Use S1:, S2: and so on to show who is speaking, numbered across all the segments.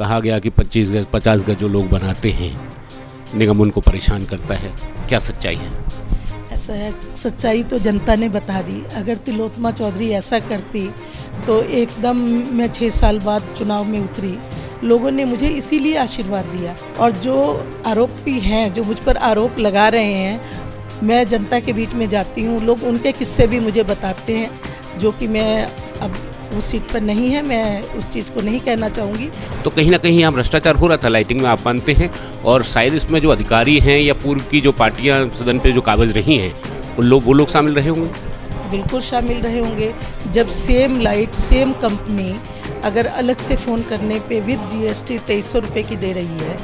S1: कहा गया कि 25 गज 50 गज जो लोग बनाते हैं निगम उनको परेशान करता है, क्या सच्चाई है?
S2: ऐसा है, सच्चाई तो जनता ने बता दी। अगर तिलोत्तमा चौधरी ऐसा करती तो एकदम मैं 6 साल बाद चुनाव में उतरी, लोगों ने मुझे इसीलिए आशीर्वाद दिया। और जो आरोपी हैं, जो मुझ पर आरोप लगा रहे हैं, मैं जनता के बीच में जाती हूँ, लोग उनके किस्से भी मुझे बताते हैं, जो कि मैं अब उस सीट पर नहीं है, मैं उस चीज़ को नहीं कहना चाहूँगी।
S1: तो कहीं ना कहीं यहाँ भ्रष्टाचार हो रहा था लाइटिंग में, आप मानते हैं? और शायद इसमें जो अधिकारी हैं या पूर्व की जो पार्टियाँ सदन पे जो काबिज रही हैं वो लोग शामिल रहे होंगे?
S2: बिल्कुल शामिल रहे होंगे। जब सेम लाइट सेम कंपनी अगर अलग से फ़ोन करने पे विद GST 2300 रुपये की दे रही है,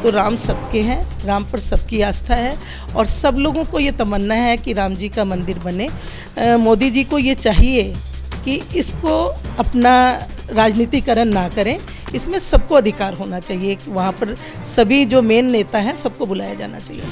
S2: तो राम सबके हैं, राम पर सबकी आस्था है और सब लोगों को ये तमन्ना है कि राम जी का मंदिर बने। मोदी जी को ये चाहिए कि इसको अपना राजनीतिकरण ना करें, इसमें सबको अधिकार होना चाहिए। वहाँ पर सभी जो मेन नेता हैं सबको बुलाया जाना चाहिए।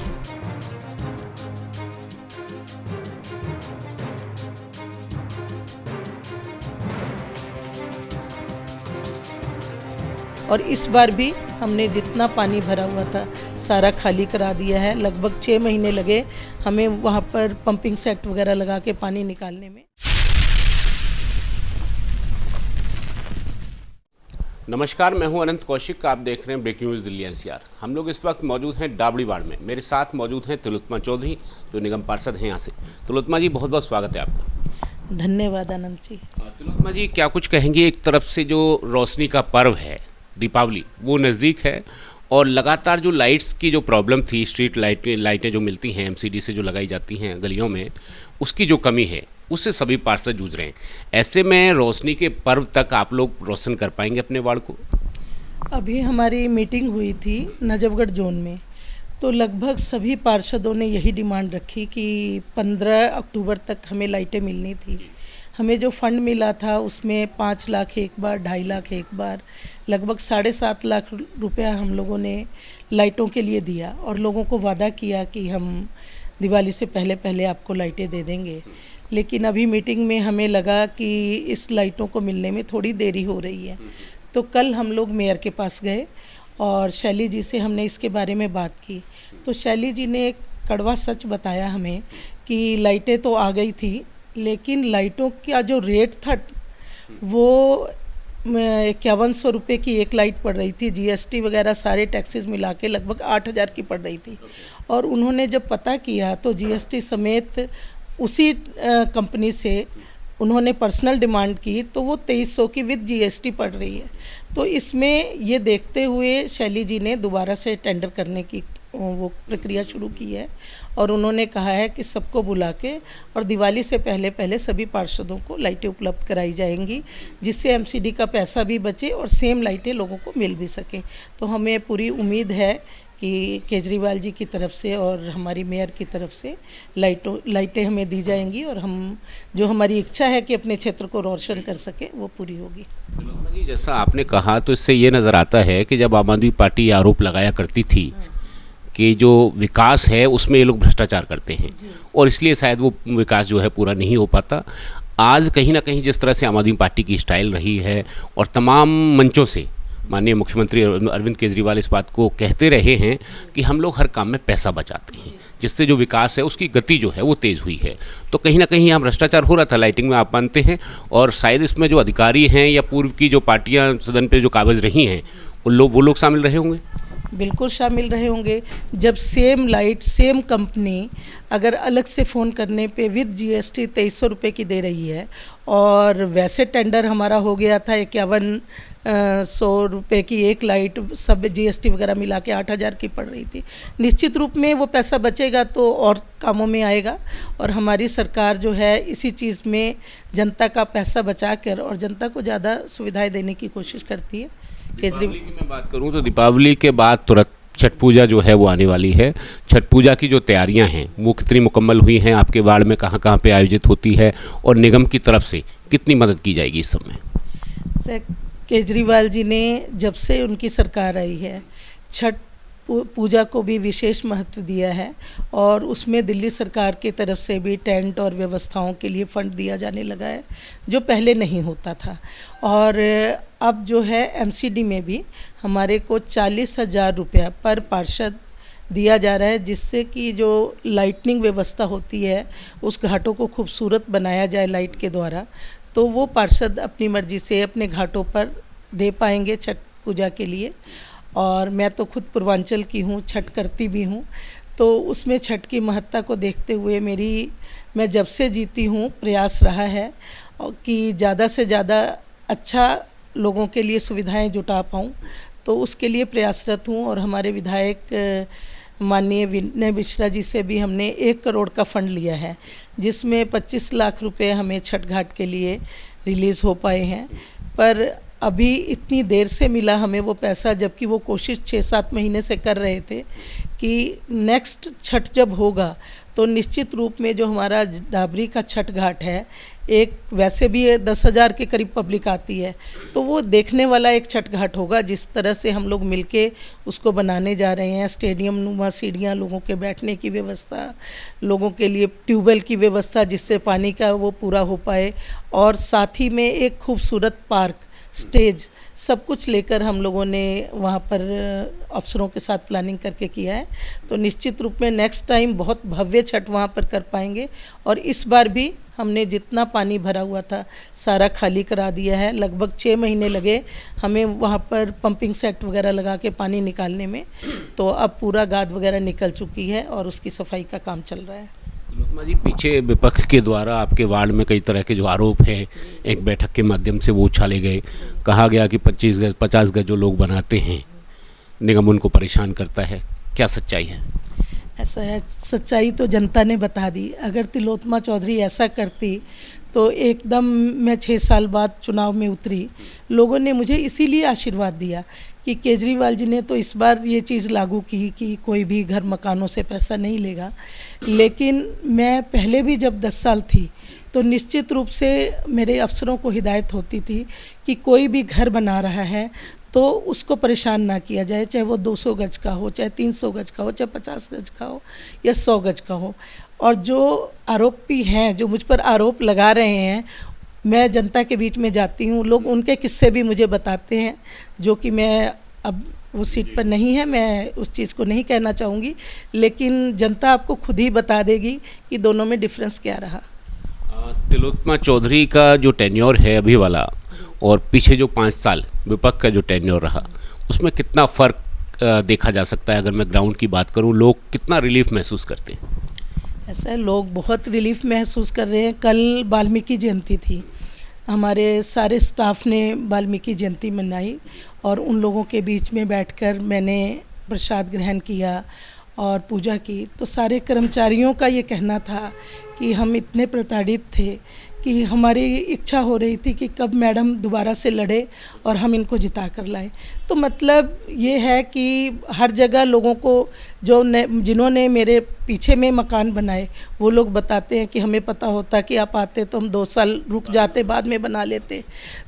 S2: और इस बार भी हमने जितना पानी भरा हुआ था सारा खाली करा दिया है। लगभग 6 महीने लगे हमें वहाँ पर पंपिंग सेट वगैरह लगा के पानी निकालने में।
S1: नमस्कार, मैं हूं अनंत कौशिक, आप देख रहे हैं ब्रेकिंग न्यूज़ दिल्ली NCR। हम लोग इस वक्त मौजूद हैं डाबड़ी वार्ड में। मेरे साथ मौजूद हैं तिलोत्तमा चौधरी, जो निगम पार्षद हैं यहाँ से। तिलोत्तमा जी, बहुत बहुत स्वागत है आपका।
S2: धन्यवाद अनंत जी।
S1: तिलोत्तमा जी, क्या कुछ कहेंगे? एक तरफ से जो रोशनी का पर्व है दीपावली, वो नज़दीक है और लगातार जो लाइट्स की जो प्रॉब्लम थी, स्ट्रीट लाइटें जो मिलती हैं MCD से जो लगाई जाती हैं गलियों में, उसकी जो कमी है उससे सभी पार्षद जूझ रहे हैं। ऐसे में रोशनी के पर्व तक आप लोग रोशन कर पाएंगे अपने वार्ड को?
S2: अभी हमारी मीटिंग हुई थी नजफगढ़ जोन में, तो लगभग सभी पार्षदों ने यही डिमांड रखी कि 15 अक्टूबर तक हमें लाइटें मिलनी थी। हमें जो फंड मिला था उसमें 5 लाख एक बार, 2.5 लाख एक बार, लगभग 7.5 लाख रुपया हम लोगों ने लाइटों के लिए दिया और लोगों को वादा किया कि हम दिवाली से पहले पहले आपको लाइटें दे देंगे। लेकिन अभी मीटिंग में हमें लगा कि इस लाइटों को मिलने में थोड़ी देरी हो रही है, तो कल हम लोग मेयर के पास गए और शैली जी से हमने इसके बारे में बात की। तो शैली जी ने एक कड़वा सच बताया हमें कि लाइटें तो आ गई थी, लेकिन लाइटों का जो रेट था वो 5100 रुपये की एक लाइट पड़ रही थी। GST वगैरह सारे टैक्सेस मिला के लगभग 8000 की पड़ रही थी। और उन्होंने जब पता किया तो GST समेत उसी कंपनी से उन्होंने पर्सनल डिमांड की, तो वो 2300 की विद GST पड़ रही है। तो इसमें ये देखते हुए शैली जी ने दोबारा से टेंडर करने की वो प्रक्रिया शुरू की है और उन्होंने कहा है कि सबको बुला के और दिवाली से पहले पहले सभी पार्षदों को लाइटें उपलब्ध कराई जाएंगी, जिससे MCD का पैसा भी बचे और सेम लाइटें लोगों को मिल भी सकें। तो हमें पूरी उम्मीद है कि केजरीवाल जी की तरफ से और हमारी मेयर की तरफ से लाइटें हमें दी जाएंगी और हम जो हमारी इच्छा है कि अपने क्षेत्र को रोशन कर सके वो पूरी होगी।
S1: जी, जैसा आपने कहा तो इससे ये नज़र आता है कि जब आम आदमी पार्टी आरोप लगाया करती थी कि जो विकास है उसमें ये लोग भ्रष्टाचार करते हैं और इसलिए शायद वो विकास जो है पूरा नहीं हो पाता। आज कहीं ना कहीं जिस तरह से आम आदमी पार्टी की स्टाइल रही है और तमाम मंचों से माननीय मुख्यमंत्री अरविंद केजरीवाल इस बात को कहते रहे हैं कि हम लोग हर काम में पैसा बचाते हैं, जिससे जो विकास है उसकी गति जो है वो तेज़ हुई है। तो कहीं ना कहीं यहाँ भ्रष्टाचार हो रहा था लाइटिंग में, आप मानते हैं? और शायद इसमें जो अधिकारी हैं या पूर्व की जो पार्टियाँ सदन पे जो काबिज रही हैं वो लोग शामिल रहे होंगे?
S2: बिल्कुल शामिल रहे होंगे। जब सेम लाइट सेम कंपनी अगर अलग से फ़ोन करने पे विद GST 2300 रुपये की दे रही है और वैसे टेंडर हमारा हो गया था 5100 रुपये की एक लाइट, सब GST वगैरह मिला के 8000 की पड़ रही थी। निश्चित रूप में वो पैसा बचेगा तो और कामों में आएगा और हमारी सरकार जो है इसी चीज़ में जनता का पैसा बचा कर और जनता को ज़्यादा सुविधाएं देने की कोशिश करती है।
S1: केजरीवाल की मैं बात करूं तो दीपावली के बाद तुरंत छठ पूजा जो है वो आने वाली है। छठ पूजा की जो तैयारियां हैं वो कितनी मुकम्मल हुई हैं? आपके वार्ड में कहां कहां पे आयोजित होती है और निगम की तरफ से कितनी मदद की जाएगी इस समय?
S2: केजरीवाल जी ने जब से उनकी सरकार आई है छठ पूजा को भी विशेष महत्व दिया है और उसमें दिल्ली सरकार की तरफ से भी टेंट और व्यवस्थाओं के लिए फ़ंड दिया जाने लगा है, जो पहले नहीं होता था। और अब जो है एमसीडी में भी हमारे को 40,000 रुपया पर पार्षद दिया जा रहा है, जिससे कि जो लाइटनिंग व्यवस्था होती है उस घाटों को खूबसूरत बनाया जाए लाइट के द्वारा, तो वो पार्षद अपनी मर्जी से अपने घाटों पर दे पाएंगे छठ पूजा के लिए। और मैं तो खुद पूर्वांचल की हूँ, छठ करती भी हूँ, तो उसमें छठ की महत्ता को देखते हुए मैं जब से जीती हूँ प्रयास रहा है कि ज़्यादा से ज़्यादा अच्छा लोगों के लिए सुविधाएं जुटा पाऊँ, तो उसके लिए प्रयासरत हूँ। और हमारे विधायक माननीय विनय मिश्रा जी से भी हमने 1 करोड़ का फंड लिया है, जिसमें 25 लाख रुपए हमें छठ घाट के लिए रिलीज़ हो पाए हैं। पर अभी इतनी देर से मिला हमें वो पैसा, जबकि वो कोशिश 6-7 महीने से कर रहे थे कि नेक्स्ट छठ जब होगा तो निश्चित रूप में जो हमारा डाबरी का छठ घाट है, एक वैसे भी 10,000 के करीब पब्लिक आती है, तो वो देखने वाला एक छठ घाट होगा। जिस तरह से हम लोग मिलके उसको बनाने जा रहे हैं, स्टेडियम नुमा सीढ़ियाँ, लोगों के बैठने की व्यवस्था, लोगों के लिए ट्यूबवेल की व्यवस्था जिससे पानी का वो पूरा हो पाए, और साथ ही में एक खूबसूरत पार्क, स्टेज, सब कुछ लेकर हम लोगों ने वहाँ पर अफसरों के साथ प्लानिंग करके किया है। तो निश्चित रूप में नेक्स्ट टाइम बहुत भव्य छठ वहाँ पर कर पाएंगे। और इस बार भी हमने जितना पानी भरा हुआ था सारा खाली करा दिया है। लगभग 6 महीने लगे हमें वहाँ पर पंपिंग सेट वगैरह लगा के पानी निकालने में, तो अब पूरा गाद वगैरह निकल चुकी है और उसकी सफाई का काम चल रहा है।
S1: तिलोत्तमा जी, पीछे विपक्ष के द्वारा आपके वार्ड में कई तरह के जो आरोप हैं एक बैठक के माध्यम से वो उछाले गए। कहा गया कि 25 गज 50 गज जो लोग बनाते हैं निगम उनको परेशान करता है, क्या सच्चाई है?
S2: ऐसा है, सच्चाई तो जनता ने बता दी। अगर तिलोत्तमा चौधरी ऐसा करती तो एकदम मैं 6 साल बाद चुनाव में उतरी। लोगों ने मुझे इसीलिए आशीर्वाद दिया कि केजरीवाल जी ने तो इस बार ये चीज़ लागू की कि कोई भी घर मकानों से पैसा नहीं लेगा। लेकिन मैं पहले भी जब 10 साल थी तो निश्चित रूप से मेरे अफसरों को हिदायत होती थी कि कोई भी घर बना रहा है तो उसको परेशान ना किया जाए, चाहे वो 200 गज का हो, चाहे 300 गज का हो, चाहे 50 गज का हो या 100 गज का हो। और जो आरोपी हैं, जो मुझ पर आरोप लगा रहे हैं, मैं जनता के बीच में जाती हूँ, लोग उनके किस्से भी मुझे बताते हैं, जो कि मैं अब वो सीट पर नहीं है, मैं उस चीज़ को नहीं कहना चाहूँगी, लेकिन जनता आपको खुद ही बता देगी कि दोनों में डिफरेंस क्या रहा।
S1: तिलोत्तमा चौधरी का जो टेन्योर है अभी वाला और पीछे जो 5 साल विपक्ष का जो टेन्योर रहा, उसमें कितना फ़र्क देखा जा सकता है? अगर मैं ग्राउंड की बात करूं, लोग कितना रिलीफ महसूस करते हैं?
S2: ऐसा है, लोग बहुत रिलीफ महसूस कर रहे हैं। कल वाल्मीकि जयंती थी, हमारे सारे स्टाफ ने वाल्मीकि जयंती मनाई और उन लोगों के बीच में बैठकर मैंने प्रसाद ग्रहण किया और पूजा की। तो सारे कर्मचारियों का ये कहना था कि हम इतने प्रताड़ित थे कि हमारी इच्छा हो रही थी कि कब मैडम दोबारा से लड़े और हम इनको जिता कर लाए। तो मतलब ये है कि हर जगह लोगों को जिन्होंने मेरे पीछे में मकान बनाए वो लोग बताते हैं कि हमें पता होता कि आप आते तो हम 2 साल रुक जाते, बाद में बना लेते।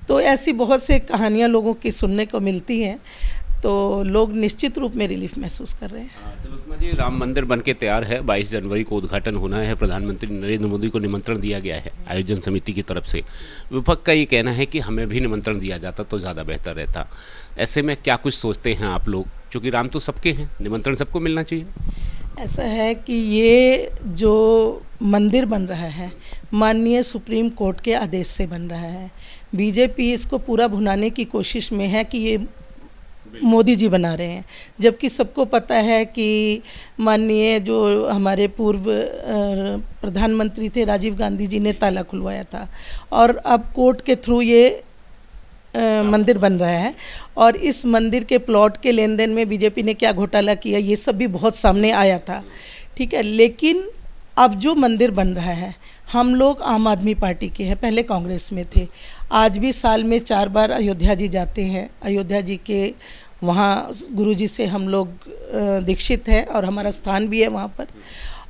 S2: तो ऐसी बहुत से कहानियाँ लोगों की सुनने को मिलती हैं, तो लोग निश्चित रूप में रिलीफ महसूस कर रहे हैं।
S1: तिलोत्तमा जी, राम मंदिर बनके तैयार है, 22 जनवरी को उद्घाटन होना है। प्रधानमंत्री नरेंद्र मोदी को निमंत्रण दिया गया है आयोजन समिति की तरफ से। विपक्ष का ये कहना है कि हमें भी निमंत्रण दिया जाता तो ज़्यादा बेहतर रहता। ऐसे में क्या कुछ सोचते हैं आप लोग, क्योंकि राम तो सबके हैं, निमंत्रण सबको मिलना चाहिए?
S2: ऐसा है कि ये जो मंदिर बन रहा है माननीय सुप्रीम कोर्ट के आदेश से बन रहा है। बीजेपी इसको पूरा भुनाने की कोशिश में है कि ये मोदी जी बना रहे हैं, जबकि सबको पता है कि माननीय जो हमारे पूर्व प्रधानमंत्री थे राजीव गांधी जी ने ताला खुलवाया था और अब कोर्ट के थ्रू ये मंदिर बन रहा है। और इस मंदिर के प्लॉट के लेन देन में बीजेपी ने क्या घोटाला किया ये सब भी बहुत सामने आया था, ठीक है। लेकिन अब जो मंदिर बन रहा है, हम लोग आम आदमी पार्टी के हैं, पहले कांग्रेस में थे, आज भी साल में 4 बार अयोध्या जी जाते हैं। अयोध्या जी के वहाँ गुरुजी से हम लोग दीक्षित हैं और हमारा स्थान भी है वहाँ पर।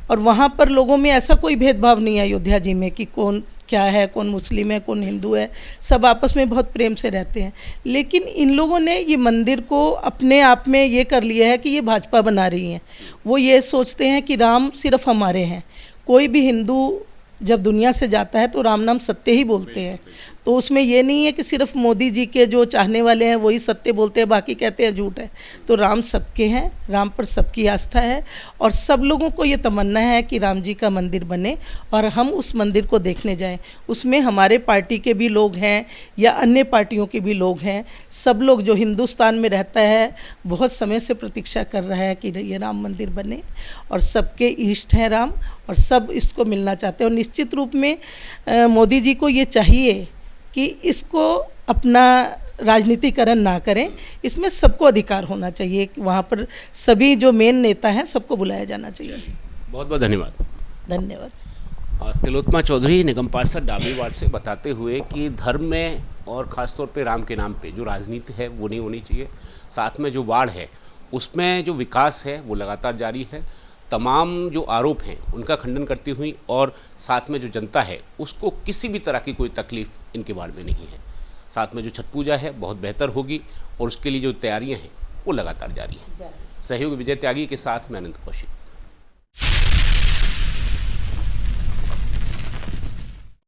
S2: और वहाँ पर लोगों में ऐसा कोई भेदभाव नहीं है अयोध्या जी में कि कौन क्या है, कौन मुस्लिम है, कौन हिंदू है, सब आपस में बहुत प्रेम से रहते हैं। लेकिन इन लोगों ने ये मंदिर को अपने आप में ये कर लिया है कि ये भाजपा बना रही हैं। वो ये सोचते हैं कि राम सिर्फ हमारे हैं। कोई भी हिंदू जब दुनिया से जाता है तो राम नाम सत्य ही बोलते हैं। तो उसमें ये नहीं है कि सिर्फ मोदी जी के जो चाहने वाले हैं वही सत्य बोलते हैं, बाकी कहते हैं झूठ है। तो राम सबके हैं, राम पर सबकी आस्था है और सब लोगों को ये तमन्ना है कि राम जी का मंदिर बने और हम उस मंदिर को देखने जाएं। उसमें हमारे पार्टी के भी लोग हैं या अन्य पार्टियों के भी लोग हैं। सब लोग जो हिंदुस्तान में रहता है बहुत समय से प्रतीक्षा कर रहा है कि ये राम मंदिर बने और सबके इष्ट हैं राम और सब इसको मिलना चाहते हैं। और निश्चित रूप में मोदी जी को ये चाहिए कि इसको अपना राजनीतिकरण ना करें, इसमें सबको अधिकार होना चाहिए। वहाँ पर सभी जो मेन नेता हैं सबको बुलाया जाना चाहिए।
S1: बहुत बहुत धन्यवाद।
S2: धन्यवाद।
S1: तिलोत्तमा चौधरी निगम पार्षद डाबी वार्ड से बताते हुए कि धर्म में और ख़ासतौर पे राम के नाम पे जो राजनीति है वो नहीं होनी चाहिए। साथ में जो वार्ड है उसमें जो विकास है वो लगातार जारी है। तमाम जो आरोप हैं उनका खंडन करती हुई और साथ में जो जनता है उसको किसी भी तरह की कोई तकलीफ इनके वार्ड में नहीं है। साथ में जो छठ पूजा है बहुत बेहतर होगी और उसके लिए जो तैयारियां हैं वो लगातार जारी हैं। सहयोग विजय त्यागी के साथ मैं अनंत कौशिक।